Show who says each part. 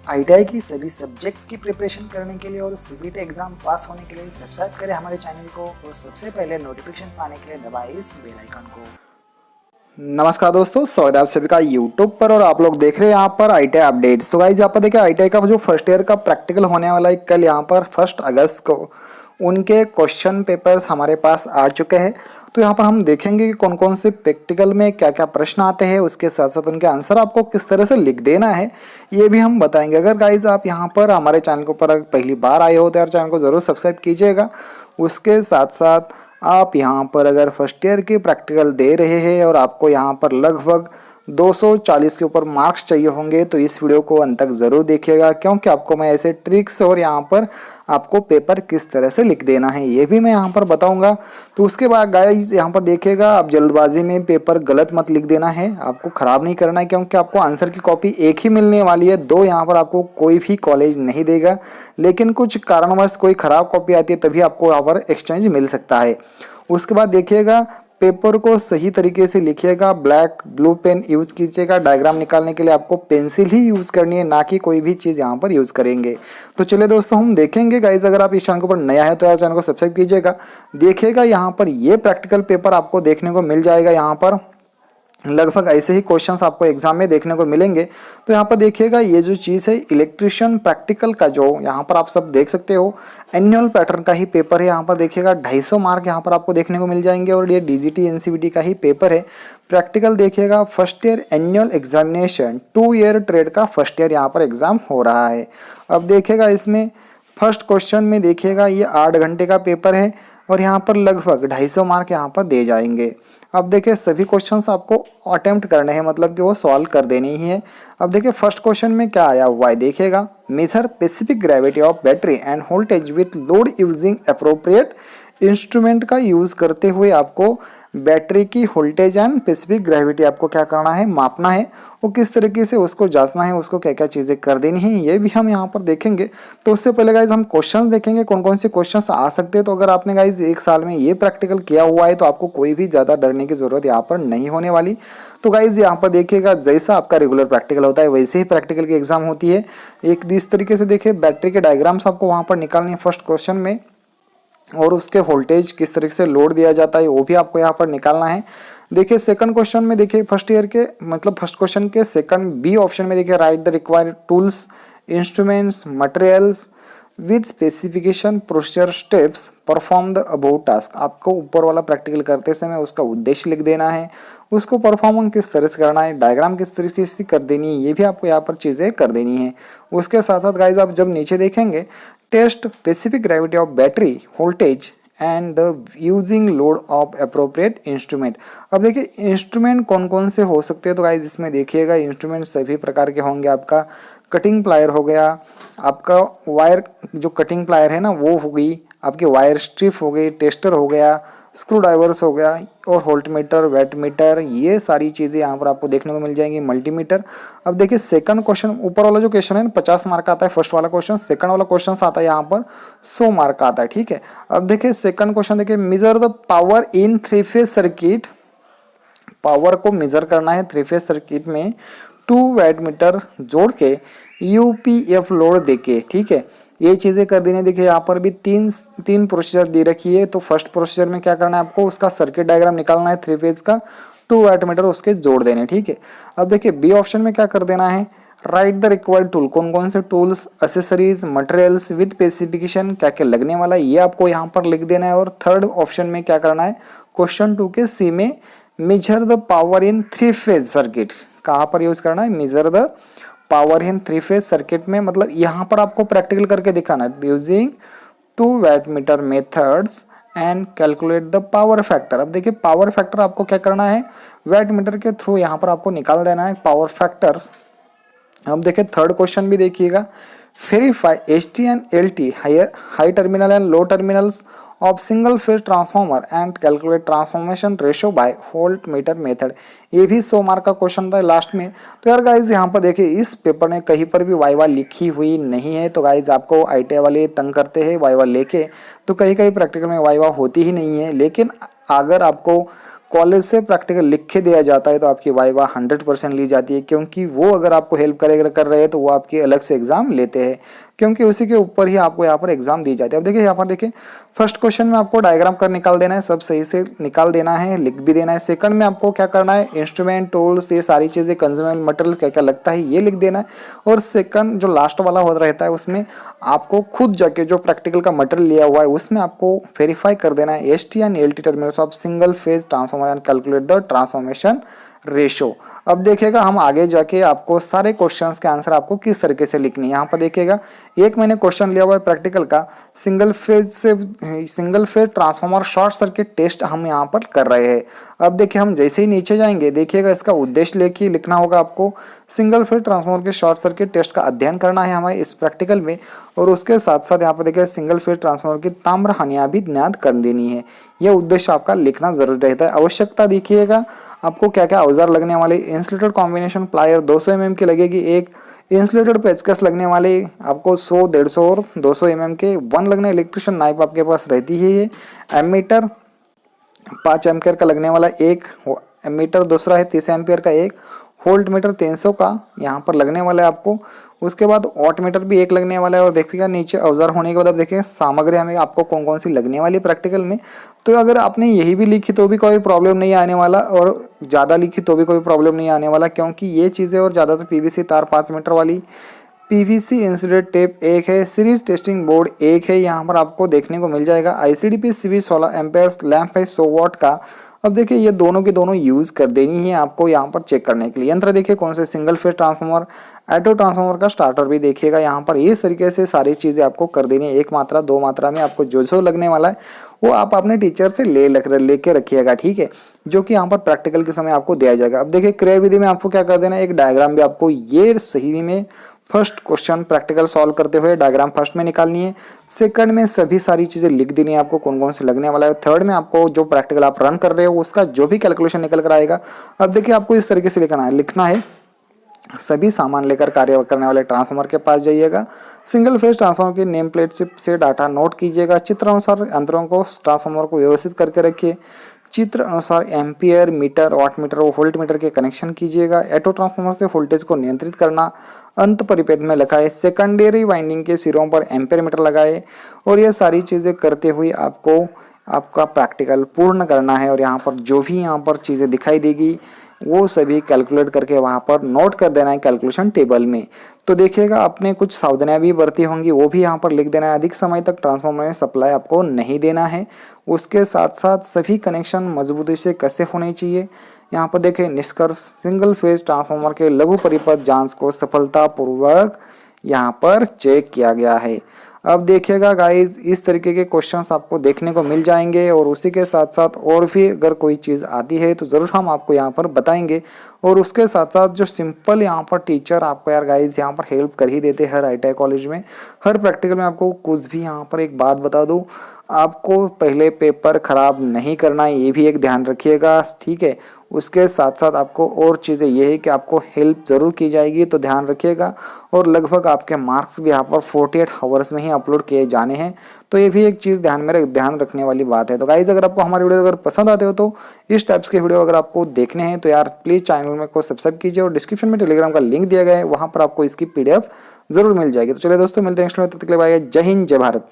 Speaker 1: ITI की सभी subject की प्रिपरेशन करने के लिए और सीबीटी एग्जाम पास होने के लिए सब्सक्राइब करें हमारे चैनल को और सबसे पहले नोटिफिकेशन पाने के लिए दबाएं इस बेल आइकन को।
Speaker 2: नमस्कार दोस्तों, स्वागत है आप सभी का यूट्यूब पर और आप लोग देख रहे हैं यहाँ पर आईटीआई अपडेट्स। तो गाइस यहाँ पर देखिए आईटीआई का जो फर्स्ट ईयर का प्रैक्टिकल होने वाला है कल यहाँ पर 1 अगस्त को उनके क्वेश्चन पेपर्स हमारे पास आ चुके हैं। तो यहाँ पर हम देखेंगे कि कौन कौन से प्रैक्टिकल में क्या क्या प्रश्न आते हैं, उसके साथ साथ उनके आंसर आपको किस तरह से लिख देना है ये भी हम बताएंगे। अगर गाइज आप यहाँ पर हमारे चैनल के ऊपर पहली बार आए हो तो यार चैनल को ज़रूर सब्सक्राइब कीजिएगा। उसके साथ साथ आप यहाँ पर अगर फर्स्ट ईयर की प्रैक्टिकल दे रहे हैं और आपको यहाँ पर लगभग 240 के ऊपर मार्क्स चाहिए होंगे तो इस वीडियो को अंत तक ज़रूर देखिएगा, क्योंकि आपको मैं ऐसे ट्रिक्स और यहाँ पर आपको पेपर किस तरह से लिख देना है ये भी मैं यहाँ पर बताऊंगा। तो उसके बाद गाइस यहाँ पर देखिएगा, आप जल्दबाजी में पेपर गलत मत लिख देना है, आपको ख़राब नहीं करना है, क्योंकि आपको आंसर की कॉपी एक ही मिलने वाली है, दो यहाँ पर आपको कोई भी कॉलेज नहीं देगा। लेकिन कुछ कारणवश कोई ख़राब कॉपी आती है तभी आपको यहाँ पर एक्सचेंज मिल सकता है। उसके बाद देखिएगा, पेपर को सही तरीके से लिखिएगा, ब्लैक ब्लू पेन यूज़ कीजिएगा। डायग्राम निकालने के लिए आपको पेंसिल ही यूज़ करनी है, ना कि कोई भी चीज़ यहाँ पर यूज़ करेंगे। तो चलिए दोस्तों हम देखेंगे। गाइज अगर आप इस चैनल के ऊपर नया है तो यार चैनल को सब्सक्राइब कीजिएगा। देखिएगा यहाँ पर ये प्रैक्टिकल पेपर आपको देखने को मिल जाएगा। यहाँ पर लगभग ऐसे ही क्वेश्चंस आपको एग्जाम में देखने को मिलेंगे। तो यहाँ पर देखिएगा, ये जो चीज़ है इलेक्ट्रिशियन प्रैक्टिकल का, जो यहाँ पर आप सब देख सकते हो एनुअल पैटर्न का ही पेपर है। यहाँ पर देखिएगा 250 मार्क यहाँ पर आपको देखने को मिल जाएंगे और ये डीजीटी एनसीवीटी का ही पेपर है। प्रैक्टिकल देखिएगा, first year annual examination 2 year trade का फर्स्ट ईयर यहाँ पर एग्जाम हो रहा है। अब देखिएगा इसमें फर्स्ट क्वेश्चन में देखिएगा ये 8 घंटे का पेपर है और यहाँ पर लगभग 250 मार्क यहाँ पर दे जाएंगे। अब देखिए सभी क्वेश्चंस आपको अटेम्प्ट करने हैं, मतलब कि वो सॉल्व कर देनी ही है। अब देखिए फर्स्ट क्वेश्चन में क्या आया हुआ है, देखिएगा measure specific gravity of battery and voltage with load using appropriate instrument का यूज़ करते हुए आपको बैटरी की वोल्टेज एंड स्पेसिफिक ग्रेविटी आपको क्या करना है, मापना है, वो किस तरीके से उसको जांचना है, उसको क्या क्या चीज़ें कर देनी है, ये भी हम यहाँ पर देखेंगे। तो उससे पहले गाइज हम क्वेश्चंस देखेंगे कौन कौन से क्वेश्चंस आ सकते हैं। तो अगर आपने गाइज 1 साल में ये प्रैक्टिकल किया हुआ है तो आपको कोई भी ज़्यादा डरने की ज़रूरत यहाँ पर नहीं होने वाली। तो गाइज यहाँ पर देखिएगा, जैसा आपका रेगुलर प्रैक्टिकल होता है वैसे ही प्रैक्टिकल की एग्जाम होती है। एक इस तरीके से देखिए, बैटरी के डायग्राम्स आपको वहाँ पर निकालनी है फर्स्ट क्वेश्चन में, और उसके वोल्टेज किस तरीके से लोड दिया जाता है वो भी आपको यहाँ पर निकालना है। देखिए सेकंड क्वेश्चन में देखिए फर्स्ट ईयर के मतलब फर्स्ट क्वेश्चन के सेकंड बी ऑप्शन में देखिए, right the required tools instruments materials with specification procedure steps perform the above task. आपको ऊपर वाला प्रैक्टिकल करते समय उसका उद्देश्य लिख देना है, उसको परफॉर्मेंस किस तरह से करना है, डायग्राम किस तरीके से कर देनी है, ये भी आपको यहाँ पर चीज़ें कर देनी है। उसके साथ साथ गाइज आप जब नीचे देखेंगे, test specific gravity of battery voltage and the using load of appropriate instrument. अब देखिए इंस्ट्रूमेंट कौन कौन से हो सकते हैं। तो गाइज इसमें देखिएगा इंस्ट्रूमेंट सभी प्रकार के होंगे। आपका कटिंग प्लायर हो गया, आपका वायर जो कटिंग प्लायर है ना वो हो गई, आपकी वायर स्ट्रिप हो गई, टेस्टर हो गया, स्क्रू ड्राइवर्स हो गया, और वोल्ट मीटर, वेट मीटर, ये सारी चीज़ें यहाँ पर आपको देखने को मिल जाएंगी, मल्टीमीटर। अब देखिए सेकंड क्वेश्चन, ऊपर वाला जो क्वेश्चन है 50 मार्क का आता है फर्स्ट वाला क्वेश्चन, सेकंड वाला क्वेश्चन आता है यहाँ पर 100 मार्क का आता है, ठीक है। अब देखिए सेकंड क्वेश्चन देखिए, measure the power in 3 phase circuit. Power को मेजर करना है 3 फेज सर्किट में 2 वैट मीटर जोड़ के यूपीएफ लोड देके, ठीक है। ये चीज़ें कर देनी। देखिए यहाँ पर भी तीन प्रोसीजर दे रखी है। तो फर्स्ट प्रोसीजर में क्या करना है, आपको उसका सर्किट डायग्राम निकालना है 3 फेज का, 2 वैट मीटर उसके जोड़ देने, ठीक है। अब देखिए बी ऑप्शन में क्या कर देना है, राइट द रिक्वायर्ड टूल, कौन कौन से tools, accessories, materials with specification, क्या क्या लगने वाला है ये आपको यहाँ पर लिख देना है। और थर्ड ऑप्शन में क्या करना है, क्वेश्चन 2 के सी में measure the power in 3 phase circuit, कहाँ पर यूज करना है, measure the power in 3 phase circuit में, मतलब यहाँ पर आपको प्रैक्टिकल करके दिखाना है using 2 VAT metre methods and calculate the power factor. अब देखिए पावर फैक्टर आपको क्या करना है, वैट मीटर के थ्रू यहाँ पर आपको निकाल देना है पावर फैक्टर्स। अब देखिए थर्ड क्वेश्चन भी देखिएगा, verify HT and LT high terminal and low terminals of single phase transformer and calculate transformation ratio by volt meter method. ये भी 100 मार्क का क्वेश्चन था लास्ट में। तो यार गाइज यहाँ पर देखिए इस पेपर में कहीं पर भी वाइवा लिखी हुई नहीं है। तो गाइज आपको आईटीआई वाले तंग करते हैं वाइवा लेके, तो कहीं कहीं प्रैक्टिकल में वाइवा होती ही नहीं है। लेकिन अगर आपको कॉलेज से प्रैक्टिकल लिख के दिया जाता है तो आपकी वाइवा 100% ली जाती है, क्योंकि वो अगर आपको हेल्प कर रहे हैं तो वो आपकी अलग से एग्जाम लेते हैं, क्योंकि उसी के ऊपर ही आपको यहाँ पर एग्जाम दी जाती है। अब देखिए यहाँ पर देखिए फर्स्ट क्वेश्चन में आपको डायग्राम कर निकाल देना है, सब सही से निकाल देना है, लिख भी देना है। सेकंड में आपको क्या करना है, इंस्ट्रूमेंट टूल्स ये सारी चीज़ें, कंज्यूमेबल मटेरियल क्या क्या लगता है ये लिख देना है। और सेकंड जो लास्ट वाला होता रहता है उसमें आपको खुद जाके जो प्रैक्टिकल का मटेरियल लिया हुआ है उसमें आपको वेरीफाई कर देना है ST and LT terminals of single phase transformer and calculate the transformation ratio. अब देखिएगा हम आगे जाके आपको सारे क्वेश्चंस के आंसर आपको किस तरीके से लिखनी है। यहाँ पर देखिएगा एक मैंने क्वेश्चन लिया हुआ है प्रैक्टिकल का, single phase transformer short circuit test हम यहाँ पर कर रहे हैं। अब देखिए हम जैसे ही नीचे जाएंगे देखिएगा इसका उद्देश्य लेके लिखना होगा आपको, सिंगल फेज ट्रांसफॉर्मर के शॉर्ट सर्किट टेस्ट का अध्ययन करना है हमें इस प्रैक्टिकल में, और उसके साथ साथ यहाँ पर देखिए सिंगल फेज ट्रांसफॉर्मर की ताम्र हानियां भी ज्ञात कर देनी है। यह उद्देश्य आपका लिखना जरूरी रहता है। आवश्यकता देखिएगा आपको क्या क्या औजार लगने वाले, इंसुलेटेड कॉम्बिनेशन प्लायर 200 mm की लगेगी, एक इंसुलेटेड पेचकस लगने वाले आपको 100, 150 और 200 mm के 1 लगने, इलेक्ट्रिशियन नाइफ आपके पास रहती है, ये एमीटर 5 एम्पियर का लगने वाला एक एमीटर, दूसरा है 30 एम्पियर का एक वोल्ट मीटर 300 का यहाँ पर लगने वाला है आपको। उसके बाद वॉट मीटर भी एक लगने वाला है। और देखिएगा नीचे औजार होने के बाद अब देखिए सामग्री हमें आपको कौन कौन सी लगने वाली प्रैक्टिकल में। तो अगर आपने यही भी लिखी तो भी कोई प्रॉब्लम नहीं आने वाला, और ज़्यादा लिखी तो भी कोई प्रॉब्लम नहीं आने वाला, क्योंकि ये चीज़ें और ज़्यादातर पीवीसी तार 5 मीटर वाली, पीवीसी इंसुलेटेड टेप एक है, सीरीज टेस्टिंग बोर्ड एक है, यहाँ पर आपको देखने को मिल जाएगा। आईसीडीपी सीवी 16 एम्पेयर लैंप है 100 वाट का। अब देखिए ये दोनों की दोनों यूज कर देनी है आपको यहाँ पर चेक करने के लिए। यंत्र देखिए कौन से, single phase transformer, auto transformer का स्टार्टर भी देखिएगा यहाँ पर। इस तरीके से सारी चीजें आपको कर देनी है, एक मात्रा दो मात्रा में आपको जो जो लगने वाला है वो आप अपने टीचर से लेके रखिएगा, ठीक है, जो कि यहाँ पर प्रैक्टिकल के समय आपको दिया जाएगा। अब देखिए क्रिया विधि में आपको क्या कर देना है, एक डायग्राम भी आपको ये सही में फर्स्ट क्वेश्चन प्रैक्टिकल सॉल्व करते हुए डायग्राम फर्स्ट में निकालनी है, सेकंड में सभी सारी चीजें लिख देनी है आपको कौन कौन से लगने वाला है, थर्ड में आपको जो प्रैक्टिकल आप रन कर रहे हो उसका जो भी कैलकुलेशन निकल कर आएगा। अब देखिए आपको इस तरीके से लिखना है सभी सामान लेकर कार्य करने वाले ट्रांसफार्मर के पास जाइएगा, सिंगल फेज ट्रांसफार्मर की नेम प्लेट से डाटा नोट कीजिएगा, चित्र अनुसार यंत्रों को ट्रांसफार्मर को व्यवस्थित करके रखिए, चित्र अनुसार एम्पियर मीटर वाट मीटर और वोल्ट मीटर के कनेक्शन कीजिएगा, ऑटो ट्रांसफार्मर से वोल्टेज को नियंत्रित करना अंत परिपेद में लगाए, सेकेंडरी वाइंडिंग के सिरों पर एम्पियर मीटर लगाए। और ये सारी चीज़ें करते हुए आपको आपका प्रैक्टिकल पूर्ण करना है। और यहाँ पर जो भी यहाँ पर चीज़ें दिखाई देगी वो सभी कैलकुलेट करके वहाँ पर नोट कर देना है कैलकुलेशन टेबल में। तो देखिएगा अपने कुछ सावधानियां भी बरती होंगी वो भी यहाँ पर लिख देना है। अधिक समय तक ट्रांसफार्मर में सप्लाई आपको नहीं देना है। उसके साथ साथ सभी कनेक्शन मजबूती से कैसे होने चाहिए। यहाँ पर देखें निष्कर्ष, सिंगल फेज ट्रांसफार्मर के लघु परिपथ जांच को सफलतापूर्वक यहाँ पर चेक किया गया है। अब देखिएगा गाइस इस तरीके के क्वेश्चंस आपको देखने को मिल जाएंगे। और उसी के साथ साथ और भी अगर कोई चीज़ आती है तो ज़रूर हम आपको यहाँ पर बताएंगे। और उसके साथ साथ जो सिंपल यहाँ पर टीचर आपको यार गाइस यहाँ पर हेल्प कर ही देते हैं हर ITI कॉलेज में, हर प्रैक्टिकल में। आपको कुछ भी यहाँ पर एक बात बता दूँ, आपको पहले पेपर ख़राब नहीं करना है, ये भी एक ध्यान रखिएगा, ठीक है। उसके साथ साथ आपको और चीज़ें ये है कि आपको हेल्प ज़रूर की जाएगी, तो ध्यान रखिएगा। और लगभग आपके मार्क्स भी यहाँ पर 48 आवर्स में ही अपलोड किए जाने हैं, तो ये भी एक चीज़ ध्यान रखने वाली बात है। तो गाइज अगर आपको हमारी वीडियो अगर पसंद आते हो तो इस टाइप्स के वीडियो अगर आपको देखने हैं तो यार प्लीज़ चैनल में को सब्सक्राइब कीजिए। और डिस्क्रिप्शन में टेलीग्राम का लिंक दिया गया है, वहाँ पर आपको इसकी PDF ज़रूर मिल जाएगी। तो चलिए दोस्तों मिलते हैं नेक्स्ट में, तब तक के लिए बाय, जय हिंद जय भारत।